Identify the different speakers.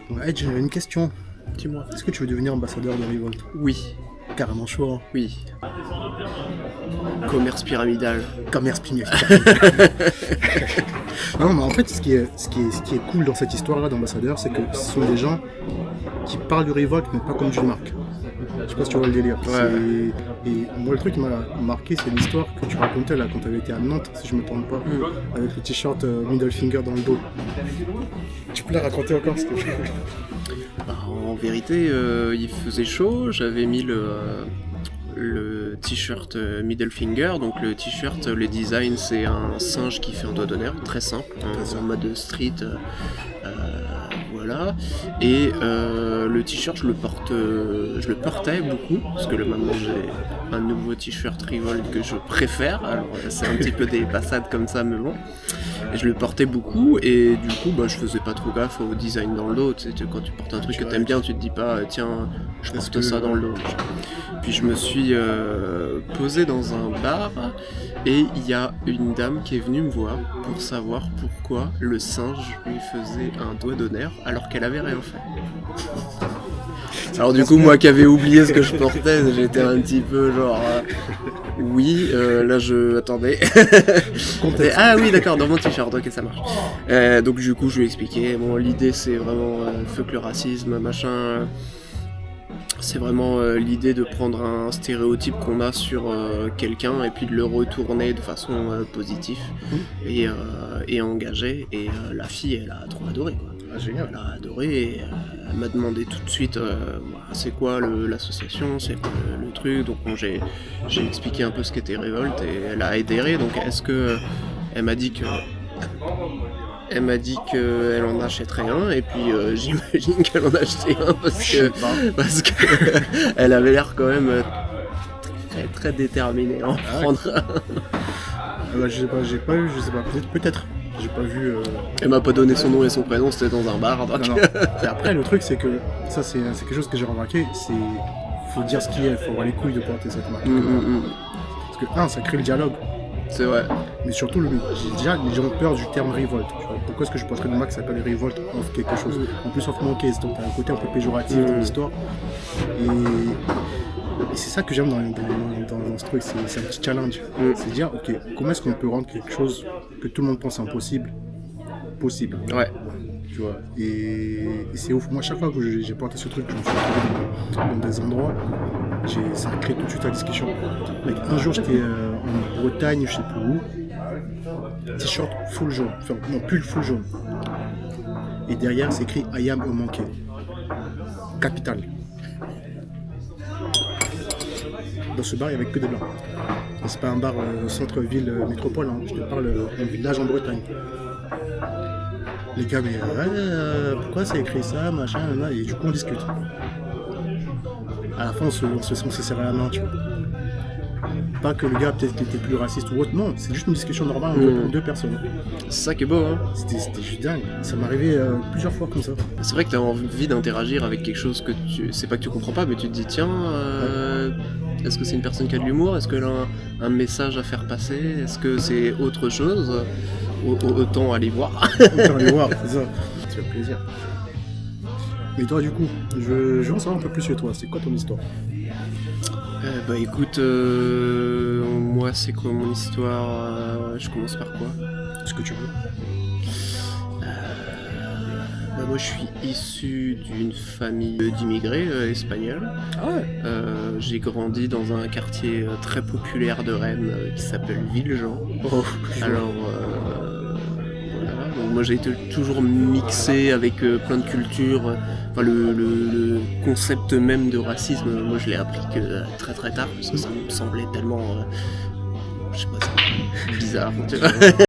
Speaker 1: Ouais, j'ai une question.
Speaker 2: Dis-moi.
Speaker 1: Est-ce que tu veux devenir ambassadeur de Revolt?
Speaker 2: Oui,
Speaker 1: Carrément chaud, hein.
Speaker 2: oui. Commerce pyramidal.
Speaker 1: Commerce pignon. Non, mais en fait, ce qui est cool dans cette histoire-là d'ambassadeur, c'est que ce sont des gens qui parlent du Revolt, mais pas comme d'une marque. Je sais pas si tu vois le délire.
Speaker 2: Ouais.
Speaker 1: Et moi, le truc qui m'a marqué, c'est l'histoire que tu racontais là quand tu avais été à Nantes, si je me trompe pas, avec le t-shirt Middle Finger dans le dos. Tu peux la raconter encore, s'il te plaît?
Speaker 2: Bah, en vérité, il faisait chaud. J'avais mis le t-shirt Middle Finger. Donc le t-shirt, le design, c'est un singe qui fait un doigt d'honneur, très simple, en mode street. Voilà. Et le t-shirt, je le portais beaucoup, parce que maintenant j'ai un nouveau t-shirt Revolt que je préfère. Alors c'est un petit peu des passades comme ça, mais bon. Et je le portais beaucoup, et du coup, bah, je faisais pas trop gaffe au design dans le dos. Tu sais, quand tu portes un truc que t'aimes bien, tu te dis pas, tiens, je porte ça dans le dos. Puis je me suis posé dans un bar, et il y a une dame qui est venue me voir pour savoir pourquoi le singe lui faisait un doigt d'honneur alors qu'elle avait rien fait. Alors du coup, moi qui avais oublié ce que je portais, j'étais un petit peu genre... oui, là je... Attendez. Ah oui, d'accord, dans mon t-shirt, ok, ça marche. Donc du coup, je lui ai expliqué, bon, l'idée c'est vraiment fuck le racisme, machin... C'est vraiment l'idée de prendre un stéréotype qu'on a sur quelqu'un et puis de le retourner de façon positive et engagée. Et la fille, elle a trop adoré, quoi.
Speaker 1: Ah, génial.
Speaker 2: Elle a adoré et elle m'a demandé tout de suite c'est quoi l'association, c'est quoi le truc. Donc bon, j'ai expliqué un peu ce qu'était Revolt et elle a adhéré. Donc est-ce que elle m'a dit qu'elle en achèterait un, et puis j'imagine qu'elle en a acheté un parce que elle avait l'air quand même très très déterminée à en prendre un.
Speaker 1: Bah, j'ai pas eu, je sais pas, peut-être. J'ai pas vu.
Speaker 2: Elle m'a pas donné son nom et son prénom, c'était dans un bar. Donc...
Speaker 1: Non. Et après, le truc, c'est que ça, c'est quelque chose que j'ai remarqué, c'est faut dire ce qu'il y a, faut avoir les couilles de porter cette marque. Parce que, ça crée le dialogue.
Speaker 2: C'est vrai.
Speaker 1: Mais surtout, déjà, les gens ont peur du terme révolte. Pourquoi est-ce que je porterais une marque qui s'appelle révolte off quelque chose? En plus, off mon case, donc t'as un côté un peu péjoratif dans l'histoire. Et c'est ça que j'aime dans ce truc, c'est un petit challenge. C'est de dire, ok, comment est-ce qu'on peut rendre quelque chose que tout le monde pense impossible, possible?
Speaker 2: Ouais.
Speaker 1: Tu vois, et c'est ouf. Moi, chaque fois que j'ai porté ce truc, je me suis retrouvé dans des endroits, ça a créé tout de suite la discussion. Mec, un jour, j'étais en Bretagne, je sais plus où, t-shirt full jaune, enfin, non, pull full jaune. Et derrière, c'est écrit I am a monkey. Capitale. Dans ce bar, il n'y avait que des blancs. Et c'est pas un bar centre-ville métropole, hein. Je te parle d'un village en Bretagne. Les gars, mais pourquoi c'est écrit ça, machin, et du coup on discute. À la fin, on s'est serré la main, tu vois. Pas que le gars peut-être qu'il était plus raciste ou autre, non, c'est juste une discussion normale entre deux personnes.
Speaker 2: C'est ça qui est beau, hein.
Speaker 1: C'était juste dingue, ça m'est arrivé plusieurs fois comme ça.
Speaker 2: C'est vrai que t'as envie d'interagir avec quelque chose que c'est pas que tu comprends pas, mais tu te dis tiens, est-ce que c'est une personne qui a de l'humour? Est-ce qu'elle a un message à faire passer? Est-ce que c'est autre chose? Autant aller voir.
Speaker 1: Autant aller voir, c'est ça. Ça fait plaisir. Mais toi, du coup, je veux en savoir un peu plus sur toi. C'est quoi ton histoire?
Speaker 2: Bah écoute, moi c'est quoi mon histoire? Je commence par quoi?
Speaker 1: Ce que tu veux.
Speaker 2: Bah moi je suis issu d'une famille d'immigrés espagnols.
Speaker 1: Ah ouais.
Speaker 2: J'ai grandi dans un quartier très populaire de Rennes qui s'appelle Villejean.
Speaker 1: Oh,
Speaker 2: Alors voilà, donc moi j'ai été toujours mixé avec plein de cultures. Enfin, le concept même de racisme, moi je l'ai appris que très très tard parce que ça me semblait tellement, je sais pas, bizarre. Tu vois.